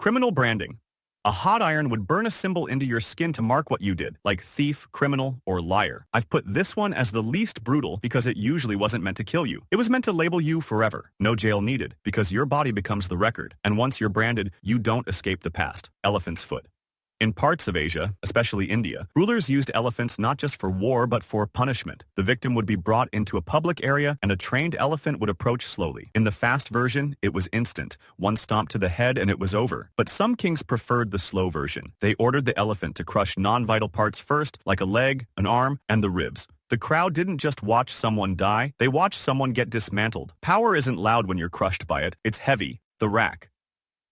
Criminal branding. A hot iron would burn a symbol into your skin to mark what you did, like thief, criminal, or liar. I've put this one as the least brutal because it usually wasn't meant to kill you. It was meant to label you forever. No jail needed, because your body becomes the record. And once you're branded, you don't escape the past. Elephant's foot. In parts of Asia, especially India, rulers used elephants not just for war but for punishment. The victim would be brought into a public area and a trained elephant would approach slowly. In the fast version, it was instant. One stomp to the head and it was over. But some kings preferred the slow version. They ordered the elephant to crush non-vital parts first, like a leg, an arm, and the ribs. The crowd didn't just watch someone die, they watched someone get dismantled. Power isn't loud when you're crushed by it, it's heavy. The rack.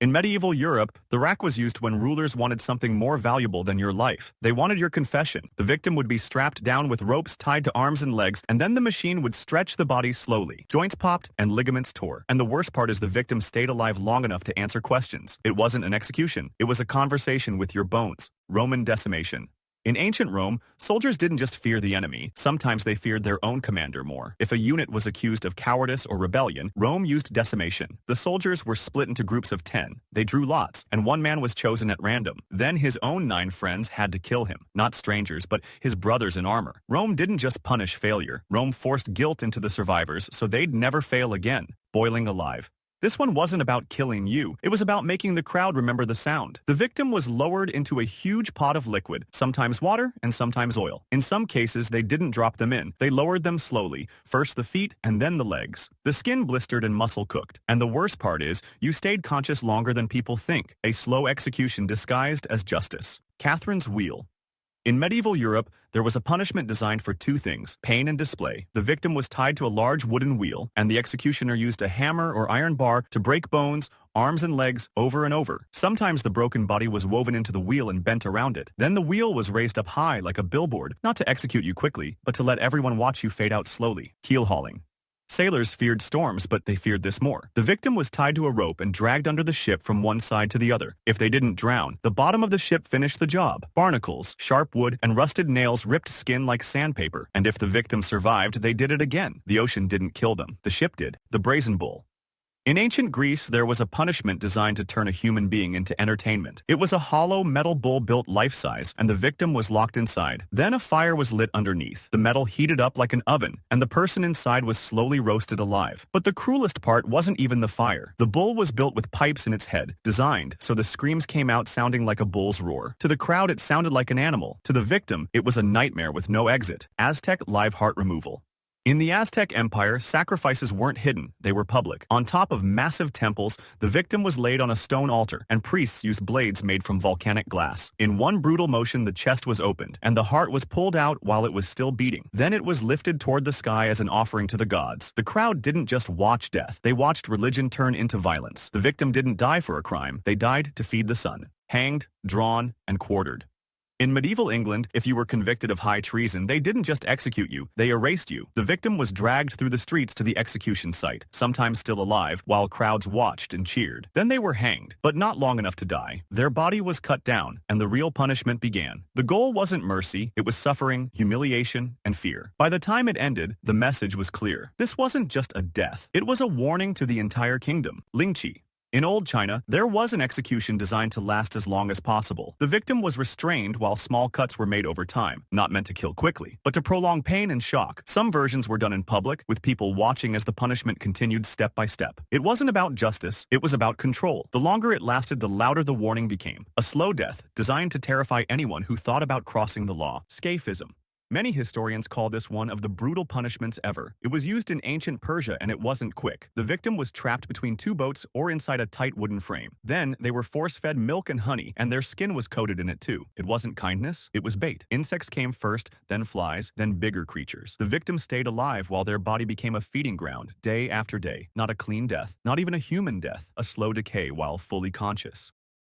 In medieval Europe, the rack was used when rulers wanted something more valuable than your life. They wanted your confession. The victim would be strapped down with ropes tied to arms and legs, and then the machine would stretch the body slowly. Joints popped and ligaments tore. And the worst part is the victim stayed alive long enough to answer questions. It wasn't an execution. It was a conversation with your bones. Roman decimation. In ancient Rome, soldiers didn't just fear the enemy, sometimes they feared their own commander more. If a unit was accused of cowardice or rebellion, Rome used decimation. The soldiers were split into groups of 10. They drew lots, and one man was chosen at random. Then his own 9 friends had to kill him. Not strangers, but his brothers in armor. Rome didn't just punish failure. Rome forced guilt into the survivors so they'd never fail again. Boiling alive. This one wasn't about killing you, it was about making the crowd remember the sound. The victim was lowered into a huge pot of liquid, sometimes water and sometimes oil. In some cases, they didn't drop them in, they lowered them slowly, first the feet and then the legs. The skin blistered and muscle cooked. And the worst part is, you stayed conscious longer than people think. A slow execution disguised as justice. Catherine's wheel. In medieval Europe, there was a punishment designed for 2 things, pain and display. The victim was tied to a large wooden wheel, and the executioner used a hammer or iron bar to break bones, arms and legs over and over. Sometimes the broken body was woven into the wheel and bent around it. Then the wheel was raised up high like a billboard, not to execute you quickly, but to let everyone watch you fade out slowly. Keelhauling. Sailors feared storms, but they feared this more. The victim was tied to a rope and dragged under the ship from one side to the other. If they didn't drown, the bottom of the ship finished the job. Barnacles, sharp wood, and rusted nails ripped skin like sandpaper. And if the victim survived, they did it again. The ocean didn't kill them. The ship did. The Brazen Bull. In ancient Greece, there was a punishment designed to turn a human being into entertainment. It was a hollow metal bull built life-size, and the victim was locked inside. Then a fire was lit underneath. The metal heated up like an oven, and the person inside was slowly roasted alive. But the cruelest part wasn't even the fire. The bull was built with pipes in its head, designed so the screams came out sounding like a bull's roar. To the crowd, it sounded like an animal. To the victim, it was a nightmare with no exit. Aztec live heart removal. In the Aztec Empire, sacrifices weren't hidden, they were public. On top of massive temples, the victim was laid on a stone altar, and priests used blades made from volcanic glass. In one brutal motion, the chest was opened, and the heart was pulled out while it was still beating. Then it was lifted toward the sky as an offering to the gods. The crowd didn't just watch death, they watched religion turn into violence. The victim didn't die for a crime, they died to feed the sun. Hanged, drawn, and quartered. In medieval England, if you were convicted of high treason, they didn't just execute you, they erased you. The victim was dragged through the streets to the execution site, sometimes still alive, while crowds watched and cheered. Then they were hanged, but not long enough to die. Their body was cut down, and the real punishment began. The goal wasn't mercy, it was suffering, humiliation, and fear. By the time it ended, the message was clear. This wasn't just a death, it was a warning to the entire kingdom. Lingchi. In old China, there was an execution designed to last as long as possible. The victim was restrained while small cuts were made over time, not meant to kill quickly, but to prolong pain and shock. Some versions were done in public, with people watching as the punishment continued step by step. It wasn't about justice, it was about control. The longer it lasted, the louder the warning became. A slow death, designed to terrify anyone who thought about crossing the law. Scaphism. Many historians call this one of the brutal punishments ever. It was used in ancient Persia and it wasn't quick. The victim was trapped between 2 boats or inside a tight wooden frame. Then they were force-fed milk and honey, and their skin was coated in it too. It wasn't kindness, it was bait. Insects came first, then flies, then bigger creatures. The victim stayed alive while their body became a feeding ground, day after day. Not a clean death, not even a human death, a slow decay while fully conscious.